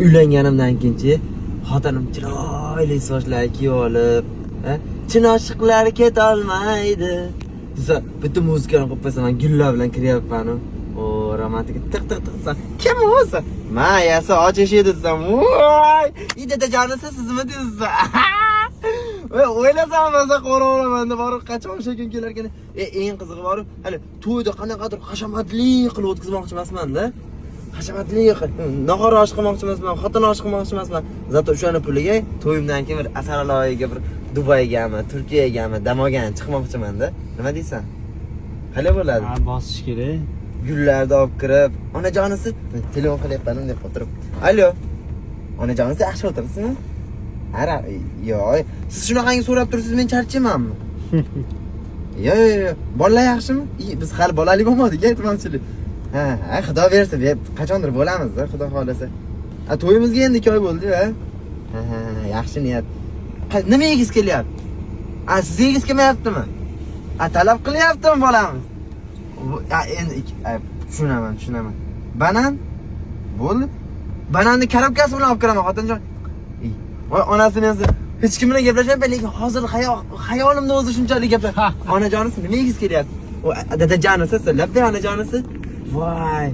Uylanganimdan keyinchi xotinim chiroyli sochlar kiyib olib, chin oshiqlar ketolmaydi desa, bitta muzikani qo'yib qo'ysa, men gullar bilan kiryapman. O romantik tiq tiq tiq. Kim o'zi? Mayasi ochishi desam, voy! Dadajonisi sizmi deysiz? O'ylasam maza qo'raveramanda borib qachon o'sha kun kelar ekan. Eng qizig'i borib, hali to'yda qanaqadir hashamatli qilib o'tkazmoqchi emasman-da. Hashamatli nahor oshib qilmoqchi emasman, xotin oshib qilmoqchi emasman. Zato o'shani puliga to'yimdan keyin bir Asaraloyiga, bir Dubaygami, Turkiyagami damogan chiqmoqchiman-da. Nima deysan? Qalay bo'ladi? Ha, bosish kerak. Gullarni olib kirib, onajonisi telefon qilyapman deb o'tirib. Allo. Onajonisi yaxshi o'tiribsizmi? Ara, yo'q. Siz shunaqangi so'rab tursiz, men charchamanmi? Yo'q, bolalar yaxshimi? Biz hali bolali bo'lmadik, aytmoqchilik. Ha, xudo bersa, qachondir bo'lamiz-da, xudo xolasa. To'yimizga endi 2 oy bo'ldi-ku, ha? Ha, yaxshi niyat. Nima yegiz kelyapti? Siz yegiz kelmayaptimi? Talab qilyaptimi bolamiz? Endi tushunaman. Banan? Bo'ldi. Bananni korobkasi bilan olib kiraman, xotinjon. Voy, onasini o'zi hech kim bilan gaplashmayman, lekin hozir xayolimda o'zi shunchalik gaplar. Onajonisi nima yegiz kelyapti? Dadajonisi, labday onajonisi. Voy.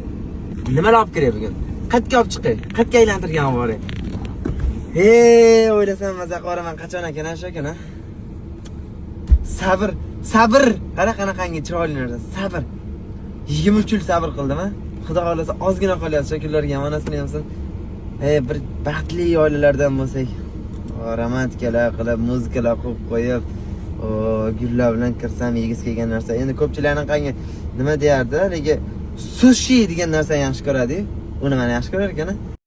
Nimalar olib kiray bugun? Qayerga olib chiqay? Qayerga aylantirgan boray? O'ylasam maza qoraman, qachon ekan o'sha kun, ha? Sabr. Qara qanaqangi chiroyli narsa, sabr. 23 yil sabr qildim, ha? Xudo xolasa ozgina qolyapti, shakllarga onasini hamsin. Bir baxtli oilalardan bo'lsak, romantikalar qilib, muzikalar qo'yib qo'yib, gullar bilan kirsam yegiz kelgan narsa. Endi ko'pchilikning qangi nima deyardi, lekin sushi degan narsani yaxshi ko'radi-yu. Uni men yaxshi ko'rar ekan-a.